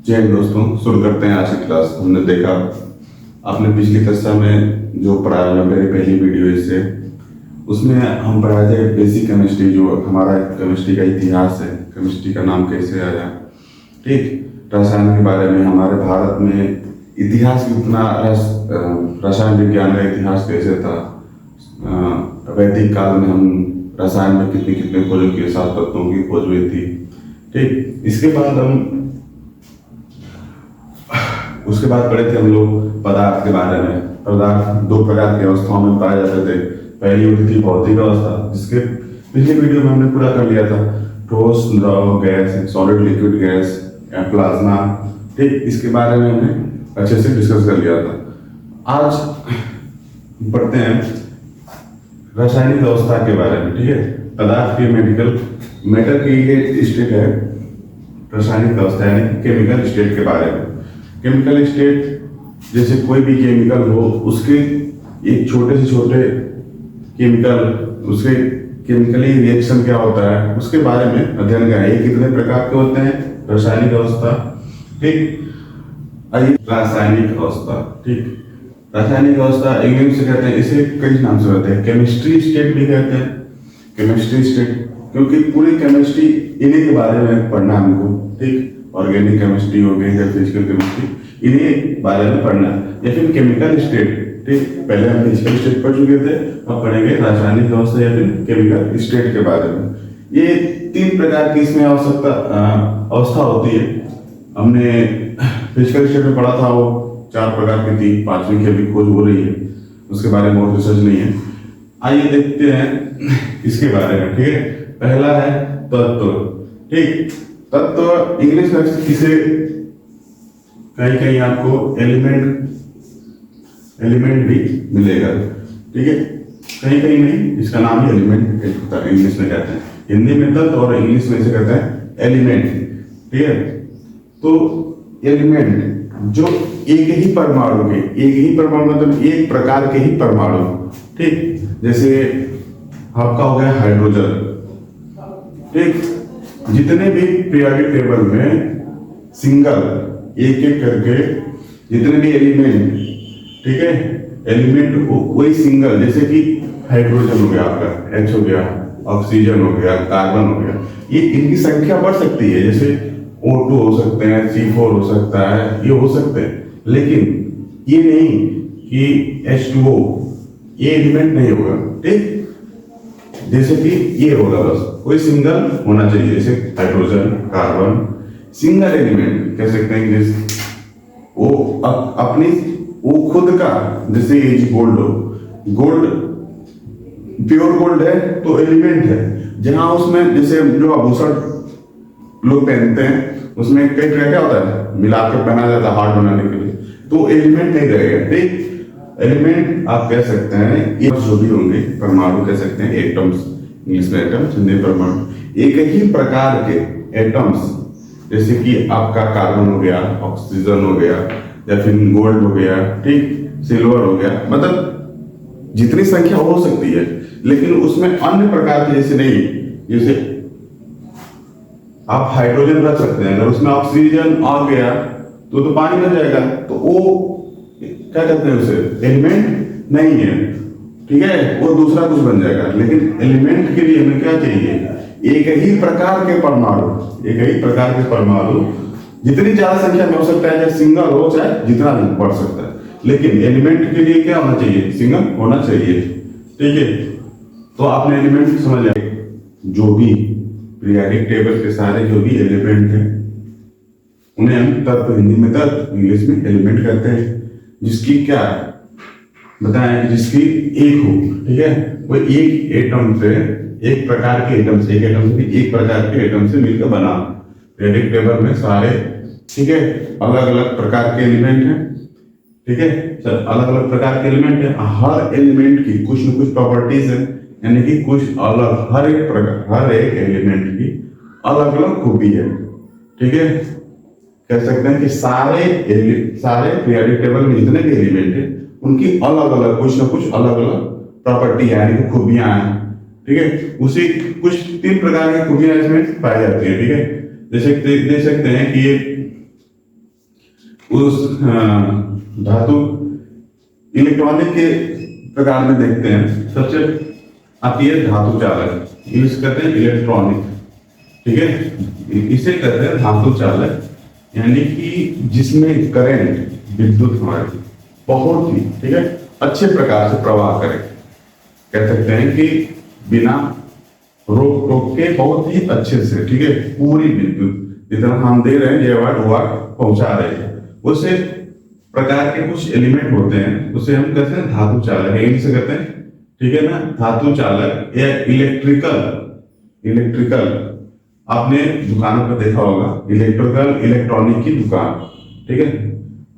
जय हिंद दोस्तों, शुरू करते हैं आज की क्लास। हमने देखा आपने पिछली कक्षा में जो पढ़ाया, मेरी पहली वीडियो इससे उसमें हम पढ़ाए थे बेसिक केमिस्ट्री, जो हमारा केमिस्ट्री का इतिहास है, केमिस्ट्री का नाम कैसे आया, ठीक, रसायन के बारे में, हमारे भारत में इतिहास कितना, रसायन विज्ञान का इतिहास कैसे था, वैदिक काल में हम रसायन में कितने कितने खोजों के साथ तत्वों की खोज हुई थी, ठीक। उसके बाद पढ़े थे हम लोग पदार्थ के बारे में। पदार्थ दो प्रकार की अवस्थाओं में पाए जाते थे। पहली होती थी भौतिक अवस्था, जिसके पिछले वीडियो में हमने पूरा कर लिया था, ठोस, द्रव, gas, solid, liquid, gas, plasma, ठीक। इसके बारे में हमने अच्छे से डिस्कस कर लिया था। आज पढ़ते हैं रासायनिक अवस्था के बारे में, ठीक है। पदार्थ की मैटर की ये स्टेट है रासायनिक अवस्था, यानी केमिकल स्टेट के बारे में। केमिकल स्टेट जैसे कोई भी केमिकल हो, उसके एक छोटे से छोटे केमिकल, उसके केमिकली रिएक्शन क्या होता है, उसके बारे में अध्ययन करें। ये कितने प्रकार के होते हैं, रासायनिक अवस्था, ठीक। आइए, रासायनिक अवस्था, ठीक। रासायनिक अवस्था इंग्लिश से कहते हैं, इसे कई नाम से कहते हैं, केमिस्ट्री स्टेट भी कहते हैं, केमिस्ट्री स्टेट, क्योंकि पूरी केमिस्ट्री इन्हीं के बारे में पढ़ना हमको, ठीक। ऑर्गेनिक केमिस्ट्री हो गई या फिजिकल केमिस्ट्री, इन्हीं बारे में पढ़ना। या फिर केमिकल स्टेट, ठीक। पहले हम फिजिकल स्टेट पढ़ चुके थे, अब पढ़ेंगे रासायनिक अवस्था या फिर केमिकल स्टेट के बारे में। ये तीन प्रकार की इसमें अवस्था होती है। हमने फिजिकल स्टेट में पढ़ा था, वो चार प्रकार की थी, पांचवी की अभी खोज हो रही है, उसके बारे में बहुत रिसर्च नहीं है। आइए देखते हैं इसके बारे में, ठीक है। पहला है तत्व, ठीक। तत्व इंग्लिश में किसे कहीं कहीं आपको एलिमेंट भी मिलेगा, ठीक है। कहीं कहीं नहीं, इसका नाम ही एलिमेंट इंग्लिश में कहते हैं। हिंदी में तत्व और इंग्लिश में इसे कहते हैं एलिमेंट, ठीक है। तो एलिमेंट जो एक ही परमाणु मतलब एक प्रकार के ही परमाणु, ठीक। जैसे आपका हो गया हाइड्रोजन, ठीक। जितने भी पीरियोडिक टेबल में सिंगल एक एक करके जितने भी एलिमेंट, ठीक है, एलिमेंट वही सिंगल, जैसे कि हाइड्रोजन हो गया, आपका H हो गया, ऑक्सीजन हो गया, कार्बन हो गया, ये इनकी संख्या बढ़ सकती है। जैसे O2 हो सकते हैं, C4 हो सकता है, ये हो सकते हैं, लेकिन ये नहीं कि H2O, ये एलिमेंट नहीं होगा, ठीक। जैसे कि ये होगा, बस कोई सिंगल होना चाहिए, जैसे हाइड्रोजन, कार्बन, सिंगल एलिमेंट कह सकते हैं। जैसे वो खुद का, जैसे गोल्ड हो, गोल्ड प्योर गोल्ड है तो एलिमेंट है। जहां उसमें जैसे जो आभूषण लोग पहनते हैं, उसमें कई तरह का होता है, मिला के पहना जाता है हार्ड बनाने के लिए, तो एलिमेंट नहीं रहेगा, ठीक। एलिमेंट आप कह सकते हैं ये जो भी होंगे, परमाणु कह सकते हैं, एटम्स, इंग्लिश में एटम्स, हिंदी में परमाणु। एक ही प्रकार के एटम्स, जैसे कि आपका कार्बन हो गया, ऑक्सीजन हो गया, या फिर गोल्ड हो गया, ठीक, सिल्वर हो गया, मतलब जितनी संख्या हो सकती है, लेकिन उसमें अन्य प्रकार के जैसे नहीं। जैसे आप हाइड्रोजन रख सकते हैं, अगर उसमें ऑक्सीजन आ गया तो पानी बन जाएगा, तो वो क्या कहते हैं, उसे एलिमेंट नहीं है, ठीक है, वो दूसरा कुछ बन जाएगा। लेकिन एलिमेंट के लिए हमें क्या चाहिए, एक ही प्रकार के परमाणु, जितनी ज्यादा संख्या में हो सकता है, चाहे सिंगल हो चाहे जितना भी बढ़ सकता है, लेकिन एलिमेंट के लिए क्या होना चाहिए, सिंगल होना चाहिए, ठीक है। तो आपने एलिमेंट समझ लिया, जो भी पीरियोडिक टेबल के सारे जो भी एलिमेंट हैं, उन्हें हम तत्व, हिंदी में तत्व, इंग्लिश में एलिमेंट कहते हैं। जिसकी क्या बताएं, जिसकी एक हो, ठीक है, वो एक एटम से, एक प्रकार के एटम से, एक प्रकार के एटम से मिलकर बना। पीरियोडिक टेबल में सारे, ठीक है, अलग अलग प्रकार के एलिमेंट हैं, ठीक है, अलग अलग प्रकार के एलिमेंट है। हर एलिमेंट की कुछ न कुछ प्रॉपर्टीज है, यानी कि कुछ अलग, हर एक एलिमेंट की अलग अलग खूबी है, ठीक है। कह सकते हैं कि सारे पीरियोडिक टेबल में जितने भी एलिमेंट है, उनकी अलग अलग कुछ न कुछ अलग अलग प्रॉपर्टी है, यानी कि खूबियां हैं, ठीक है। उसी कुछ तीन प्रकार की खूबियां इसमें पाई जाती है, ठीक है। जैसे देख सकते हैं कि ये उस धातु इलेक्ट्रॉनिक के प्रकार में देखते हैं। सबसे आती है धातु चालक, इसे कहते हैं इलेक्ट्रॉनिक, ठीक है। इसे कहते हैं धातु चालक, यानी कि जिसमें करंट विद्युत हमारी बहुत ही, ठीक है, अच्छे प्रकार से प्रवाह करे। कह सकते हैं कि बिना रोक टोक के बहुत ही अच्छे से, ठीक है, पूरी विद्युत जितना हम दे रहे हैं ये वाट वो पहुंचा रहे हैं। उसे प्रकार के कुछ एलिमेंट होते हैं, उसे हम कहते हैं धातु चालक, इंग्लिश से कहते हैं, ठीक है ना, धातु चालक या इलेक्ट्रिकल। आपने दुकानों पर देखा होगा इलेक्ट्रॉनिक की दुकान, ठीक है।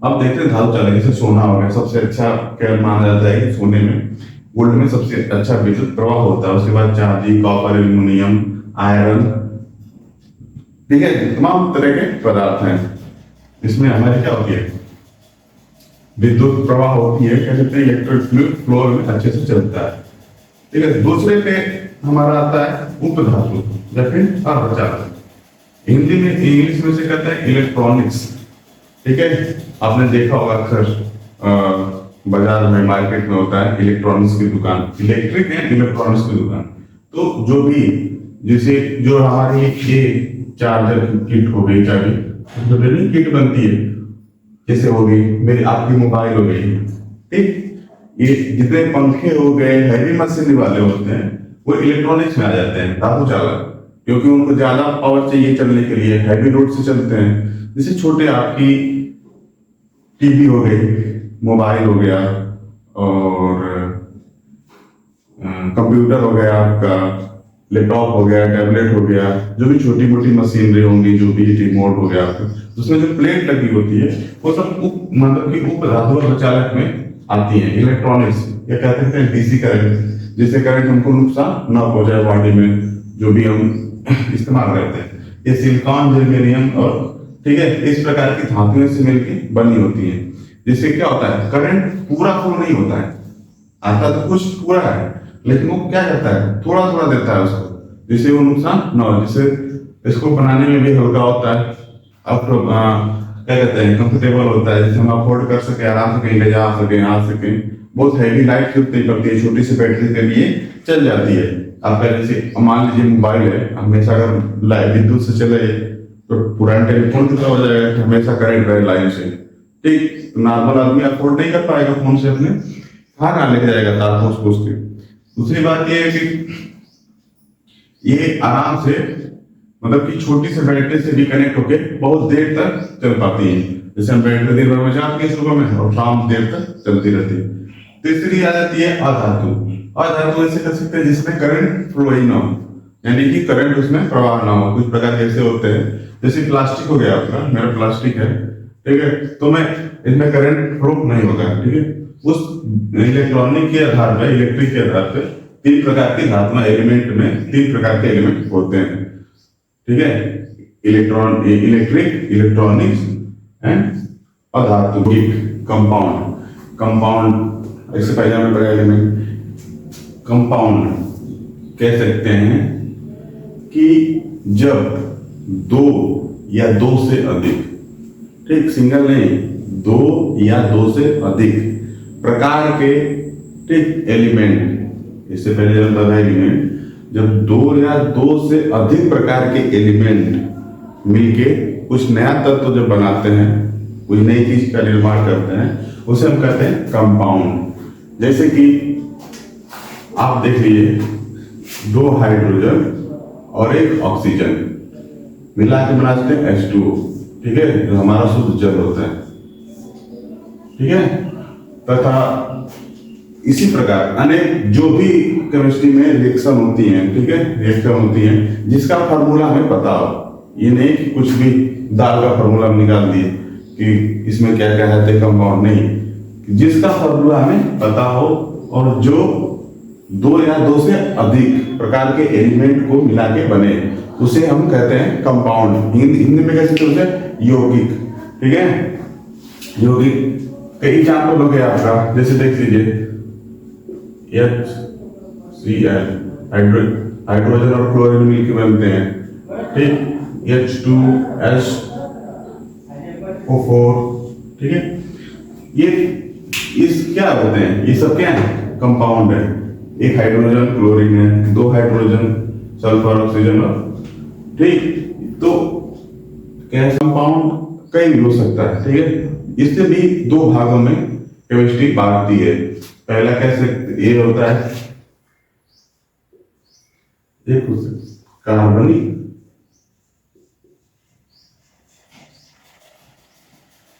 अब देखते हैं धातु चालक, जैसे सोना हो गया, सबसे अच्छा क्या माना जाता है कि सोने में, गोल्ड में सबसे अच्छा विद्युत प्रवाह होता है। उसके बाद चांदी, कॉपर, एल्यूमिनियम, आयरन, ठीक है, तमाम तरह के पदार्थ हैं। इसमें हमारी क्या होती है, विद्युत प्रवाह होती है, कह सकते हैं इलेक्ट्रिक फ्लो में अच्छे से चलता है, ठीक है। दूसरे पे हमारा आता है उपधातु या फिर अर्धचालक, हिंदी में इंग्लिश में से कहते हैं इलेक्ट्रॉनिक्स, ठीक है। आपने देखा होगा अक्सर बाजार में, मार्केट में होता है इलेक्ट्रॉनिक्स की दुकान, इलेक्ट्रिक एंड इलेक्ट्रॉनिक्स की दुकान। तो जो भी जैसे जो हमारी ये चार्जर किट हो गई, चाबी किट बनती है, जैसे हो गई मेरी आपकी मोबाइल हो गई, ठीक, ये जितने पंखे हो गए, हैवी मशीनरी वाले होते हैं, वो इलेक्ट्रॉनिक्स में आ जाते हैं, धातु चालक, क्योंकि उनको ज्यादा पावर चाहिए चलने के लिए, हैवी लोड से चलते हैं। जैसे छोटे आपकी टीवी हो गई, मोबाइल हो गया, और कंप्यूटर हो गया आपका, लैपटॉप हो गया, टैबलेट हो गया, जो भी छोटी मोटी मशीनरी होंगी, जो भी रिमोट हो गया आपका, उसमें जो प्लेट लगी होती है वो सब मतलब कि उप धातु अर्धचालक में आती है, इलेक्ट्रॉनिक्स, या कहते हैं डीसी करंट, जिससे करंट हमको नुकसान ना पहुंचाए बॉडी में, जो भी हम इस्तेमाल करते हैं। ये सिलिकॉन, जर्मेनियम और, ठीक है, इस प्रकार की धातुओं से मिलकर बनी होती है, जिससे क्या होता है, करंट पूरा फ्लो नहीं होता है, आता तो कुछ पूरा है, लेकिन वो क्या करता है, थोड़ा थोड़ा देता है उसको, जिससे वो नुकसान न हो, जिससे इसको बनाने में भी हल्का होता है, अब क्या कहते हैं, कंफर्टेबल होता है, जिसे हम अफोर्ड कर सके, आराम से कहीं ले जा सके, आ सके। बहुत हैवी लाइट यूज नहीं करती है, छोटी सी बैटरी के लिए चल जाती है। आपका जैसे मान लीजिए मोबाइल है, हमेशा अगर लाइट विद्युत से चले तो पुराने टेलीफोन कितना हो जाएगा, हमेशा करंट रहे लाइन से, ठीक। नॉर्मल आदमी अफोर्ड नहीं कर पाएगा फोन से, अपने कहाँ लेके जाएगा तार पोस के। दूसरी बात ये है कि ये आराम से, मतलब कि छोटी सी बैटरी से भी कनेक्ट होके बहुत देर तक चल पाती है। जैसे हम बैटरी दिन भर में जाती है सुबह में और शाम देर तक चलती रहती है। तीसरी आ जाती है अधातु। अधातु ऐसे कर सकते हैं जिसमें करंट फ्लो ही ना हो, यानी कि करंट उसमें प्रवाह ना हो। कुछ प्रकार ऐसे होते हैं, जैसे प्लास्टिक हो गया आपका, मेरा प्लास्टिक है, ठीक है, तो मैं इसमें करंट फ्लो नहीं होगा, ठीक है। उस इलेक्ट्रॉनिक के आधार पर, इलेक्ट्रिक के आधार पर तीन प्रकार की धातु एलिमेंट में तीन प्रकार के एलिमेंट होते हैं, ठीक है। इलेक्ट्रिक, इलेक्ट्रॉनिक्स एंड अधातु। कंपाउंड इससे पहले हमें पढ़ा एलिमेंट। कंपाउंड कह सकते हैं कि जब दो या दो से अधिक, ठीक, सिंगल नहीं, दो या दो से अधिक प्रकार के, ठीक, एलिमेंट, इससे पहले जब बताया एलिमेंट, जब दो या दो से अधिक प्रकार के एलिमेंट मिलके कुछ नया तत्व जब बनाते हैं, कोई नई चीज का निर्माण करते हैं, उसे हम कहते हैं कंपाउंड। जैसे कि आप देख लीजिए, दो हाइड्रोजन और एक ऑक्सीजन मिला के बनाते हैं H2O, ठीक है, जो हमारा शुद्ध जल होता है, ठीक है। तथा इसी प्रकार अनेक जो भी केमिस्ट्री में रिएक्शन होती हैं, ठीक है, रिएक्शन होती हैं जिसका फार्मूला हमें पता हो। ये नहीं कि कुछ भी दाल का फार्मूला निकाल दिए कि इसमें क्या क्या है कंपाउंड, नहीं, जिसका फार्मूला हमें पता हो और जो दो या दो से अधिक प्रकार के एलिमेंट को मिला के बने, उसे हम कहते हैं कंपाउंड। हिंदी में कैसे होते हैं, यौगिक, ठीक है। यौगिक कई एग्जाम्पल हो गए आपका, जैसे देख लीजिए HCl, हाइड्रोजन और क्लोरीन मिलकर बनते हैं, ठीक। H2SO4, ठीक है। ये इस क्या होते हैं, ये सब क्या है, कंपाउंड है। एक हाइड्रोजन क्लोरीन है, दो हाइड्रोजन सल्फर ऑक्सीजन और, ठीक। तो क्या कंपाउंड कई भी हो सकता है, ठीक है। इससे भी दो भागों में केमिस्ट्री बांटती है। पहला कैसे ये होता है, एक कार्बनिक,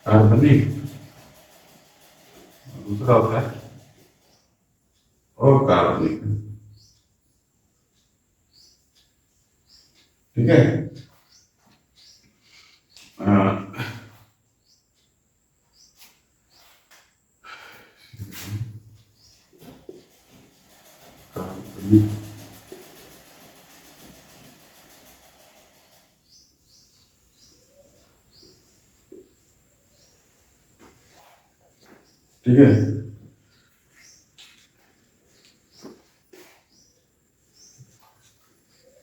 कार्बनिक, दूसरा होता है अकार्बनिक, ठीक है। कार्बनिक, ठीक है।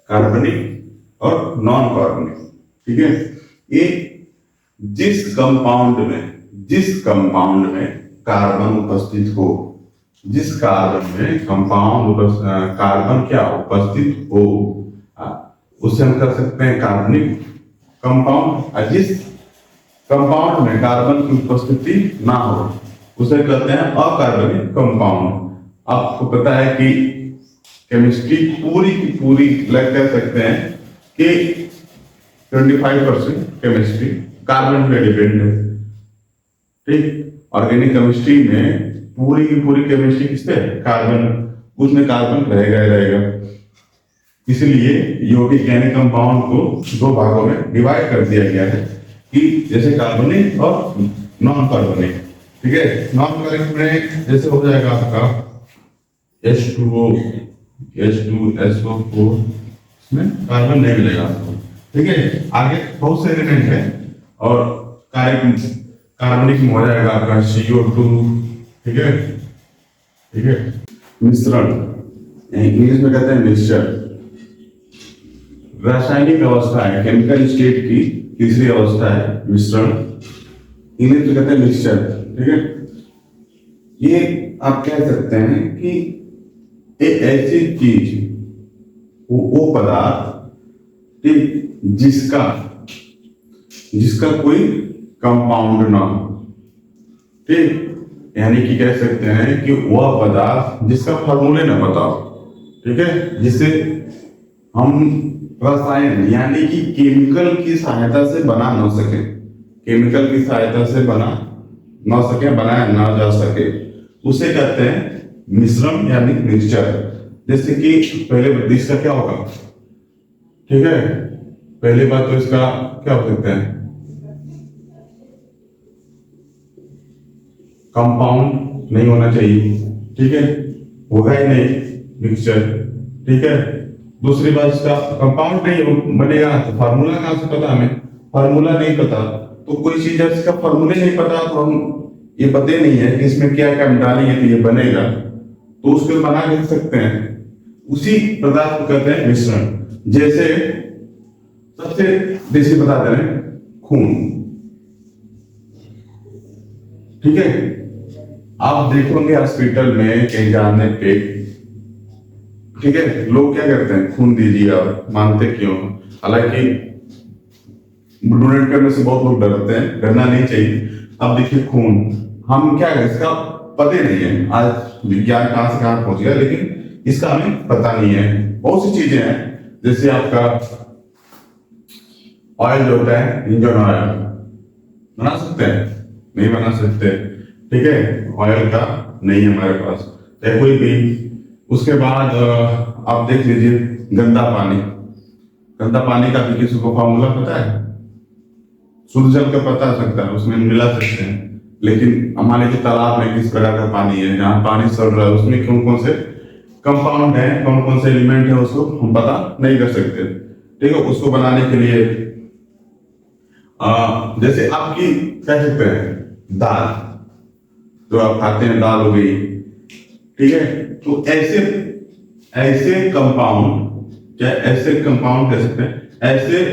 कार्बनिक और नॉन कार्बनिक, ठीक है। ये जिस कंपाउंड में कार्बन उपस्थित हो, जिस कार्बन में कार्बन क्या उपस्थित हो, उसे हम कर सकते हैं कार्बनिक कंपाउंड। और जिस कंपाउंड में कार्बन की उपस्थिति ना हो, उसे कहते हैं अकार्बनिक कंपाउंड। आपको पता है कि केमिस्ट्री पूरी की पूरी कह सकते हैं कि 25% केमिस्ट्री कार्बन पे डिपेंड है, ठीक। ऑर्गेनिक केमिस्ट्री में पूरी की पूरी केमिस्ट्री किस पे, कार्बन, उसमें कार्बन रहेगा ही रहेगा। इसलिए यौगिक यानी कंपाउंड को दो भागों में डिवाइड कर दिया गया है कि जैसे कार्बनिक और नॉन कार्बनिक, ठीक है। नॉन कार्बनिक में जैसे हो जाएगा आपका H2O, H2SO4, इसमें कार्बन नहीं मिलेगा आपको, ठीक है। आगे बहुत से एलिमेंट है और कार्बनिक में हो जाएगा आपका CO2, ठीक है, ठीक है। मिश्रण, इंग्लिश में कहते हैं मिक्सचर। रासायनिक अवस्था है, केमिकल स्टेट की तीसरी अवस्था है मिश्रण, इंग्लिश में कहते हैं मिक्सचर, ठीक है। ये आप कह सकते हैं कि एक ऐसी चीज, वो पदार्थ, ठीक, जिसका कोई कंपाउंड ना हो, ठीक। यानी कि कह सकते हैं कि वह पदार्थ जिसका फॉर्मूले ना बताओ, ठीक है, जिसे हम रसायन यानी कि केमिकल की सहायता से बना ना सके, केमिकल की सहायता से बना ना सके, बनाया ना जा सके, उसे कहते हैं मिश्रण यानी मिक्सचर। जैसे कि पहले इसका क्या होगा, ठीक है, पहली बात तो इसका क्या हो सकता है, कंपाउंड नहीं होना चाहिए, ठीक है, होगा ही नहीं मिक्सचर, ठीक है। दूसरी बात, इसका कंपाउंड नहीं बनेगा तो फार्मूला कहां से पता, हमें फार्मूला नहीं पता, तो कोई चीज है इसका फार्मूले नहीं पता तो हम ये पता नहीं है कि इसमें क्या क्या डालेंगे तो ये बनेगा, तो उसको बना नहीं सकते हैं, उसी पदार्थ को कहते हैं मिश्रण। जैसे सबसे बेसिक बता दे रहे हैं, खून, ठीक है। आप देखोगे हॉस्पिटल में कहीं जाने पे, ठीक है, लोग क्या करते हैं, खून दीजिए, आप मानते क्यों, हालांकि डोनेट करने से बहुत लोग डरते हैं, डरना नहीं चाहिए। अब देखिए खून, हम क्या है, इसका पता नहीं है, आज विज्ञान कहां से कहां पहुंच गया, लेकिन इसका हमें पता नहीं है। बहुत सी चीजें हैं, जैसे आपका ऑयल जो होता है, इंजन ऑयल बना सकते हैं, नहीं बना सकते, ठीक है, ऑयल का नहीं है हमारे पास, चाहे कोई भी। उसके बाद आप देख लीजिए गंदा पानी, गंदा पानी का भी किसी को फॉर्मूला पता है, शुद्ध जल का पता सकता है, उसमें मिला सकते हैं, लेकिन हमारे जो तालाब में किस प्रकार का पानी है, जहाँ पानी सड़ रहा है, उसमें कौन कौन से कंपाउंड है, कौन कौन से एलिमेंट है, उसको हम पता नहीं कर सकते, ठीक है। उसको बनाने के लिए जैसे आपकी कह सकते हैं दाल, जो आप खाते हैं, दाल हो गई, ठीक है, तो ऐसे कंपाउंड, क्या ऐसे कंपाउंड कह सकते हैं, ऐसे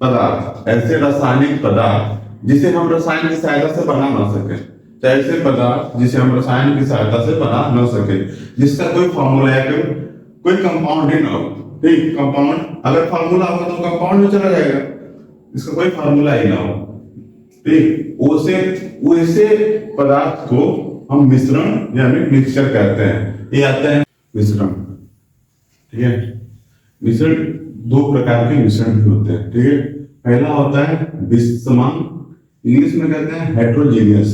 पदार्थ, ऐसे रासायनिक पदार्थ जिसे हम रसायन की सहायता से बना ना सके, चाहे ऐसे पदार्थ जिसे हम रसायन की सहायता से बना ना सके, जिसका कोई फॉर्मूला है, कोई कंपाउंड ही ना हो। ठीक, कंपाउंड अगर फार्मूला होगा तो कंपाउंड में चला जाएगा, इसका कोई फार्मूला ही ना हो। ठीक, उसे वैसे पदार्थ को हम मिश्रण यानी मिक्सचर कहते हैं। ये आता है मिश्रण। ठीक है, मिश्रण दो प्रकार के मिश्रण भी होते हैं। ठीक है, पहला होता है विषसमान, इंग्लिश में कहते हैं हेट्रोजीनियस,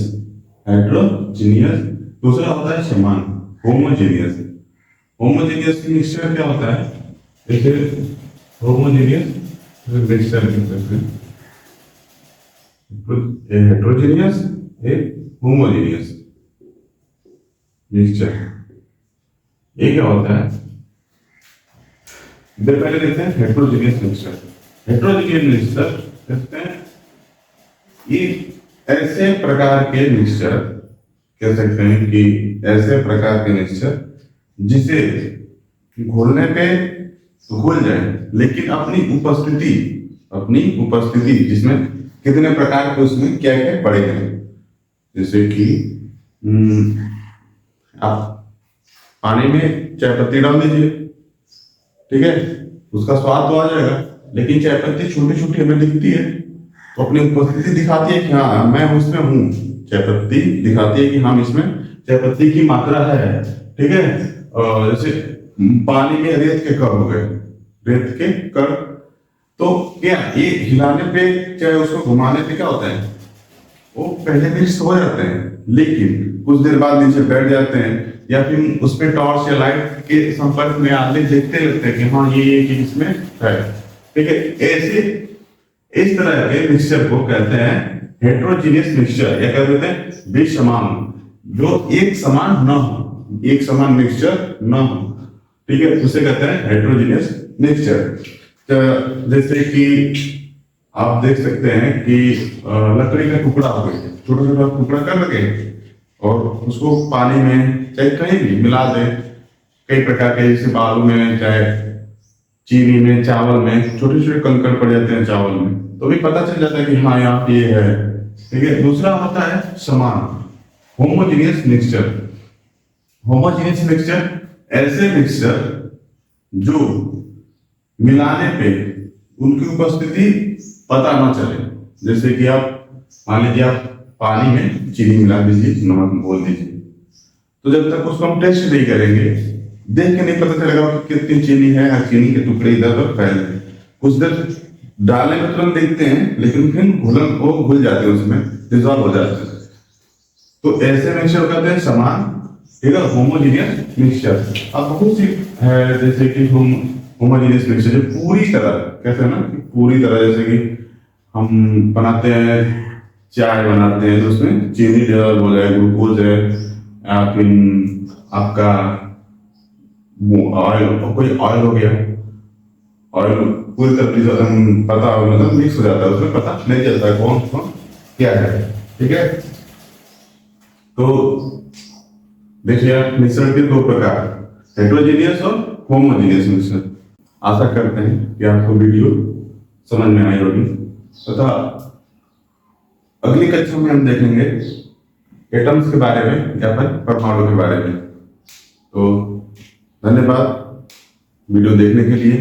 हेट्रोजीनियस। दूसरा होता है समान, होमोजीनियस। होमोजीनियस मिक्सचर क्या होता है, जैसे होमोजीनियस मिक्सचर कहते हैं, हेट्रोजीनियस, होमोजीनियस मिक्सचर। ये क्या होता है, पहले देखते हैं हेट्रोजीनियस मिक्सचर। हेट्रोजीनियस मिक्सचर कहते हैं ये ऐसे प्रकार के मिक्सचर, कह सकते हैं कि ऐसे प्रकार के मिक्सचर जिसे घोलने पे घुल जाए, लेकिन अपनी उपस्थिति जिसमें कितने प्रकार के उसमें क्या क्या पड़े हैं। जैसे कि आप पानी में चाय पत्ती डाल दीजिए, ठीक है, उसका स्वाद तो आ जाएगा, लेकिन चाय पत्ती छोटी छोटी हमें दिखती है, तो अपनी उपस्थिति दिखाती है कि हाँ मैं उसमें हूँ। चाय पत्ती दिखाती है कि हाँ इसमें चाय पत्ती की मात्रा है। ठीक है, जैसे पानी में रेत के कण हो गए, रेत के कण, तो क्या ये हिलाने पे चाहे उसको घुमाने पे क्या होता है, वो पहले मिक्स हो जाते हैं, लेकिन कुछ देर बाद नीचे बैठ जाते हैं, या फिर उस पे टॉर्च या लाइट के संपर्क में आते देखते लगते हैं कि हाँ ये चीज इसमें है। ठीक है, ऐसे इस तरह के मिक्सचर को कहते हैं हेट्रोजीनियस मिक्सचर, या कहते हैं विषसमान, जो एक समान न हो, एक समान मिक्सचर न हो। ठीक है, उसे कहते हैं हेट्रोजीनियस मिक्सचर। जैसे कि आप देख सकते हैं कि लकड़ी का टुकड़ा हो गया, छोटा छोटा टुकड़ा कर लगे और उसको पानी में चाहे कहीं भी मिला दे, कई प्रकार के, जैसे बालू में, चाहे चीनी में, चावल में छोटे छोटे कंकड़ पड़ जाते हैं चावल में, तो भी पता चल जाता है कि हाँ यहाँ ये है। ठीक है, दूसरा होता है समान, होमोजीनियस मिक्सचर। होमोजीनियस मिक्सचर ऐसे मिक्सचर जो मिलाने पे उनकी उपस्थिति पता ना चले। जैसे कि आप मान लीजिए आप पानी में चीनी मिला दीजिए, नमक बोल दीजिए, तो जब तक उसको हम टेस्ट नहीं करेंगे, देख के नहीं पता चलेगा कि कितनी चीनी है, या चीनी के टुकड़े इधर उधर फैले। कुछ देर डालने में तुरंत देखते हैं, लेकिन फिर घुल जाते हैं, उसमें डिजॉल्व हो जाते हैं। तो ऐसे मिक्सचर कहते हैं समान। ठीक है, होमोजीनियस मिक्सचर। अब बहुत सी है, जैसे कि होमोजीनियस मिक्सचर जो पूरी तरह, कहते हैं ना कि पूरी तरह, जैसे कि हम बनाते हैं, चाय बनाते हैं तो उसमें चीनी डिजॉल्व हो जाए, ग्लूकोज है, या फिर आपका ऑयल, कोई ऑयल हो गया, ऑयल पूरी तरह पता मतलब मिक्स हो जाता है, उसमें पता नहीं चलता कौन कौन क्या है। ठीक है, तो देखिए आप मिश्रण के दो प्रकार, हेट्रोजीनियस और होमोजीनियस मिश्रण। आशा करते हैं कि आपको वीडियो समझ में आई होगी, तथा अगली कक्षा में हम देखेंगे एटम्स के बारे में या फिर परमाणु के बारे में। तो धन्यवाद वीडियो देखने के लिए।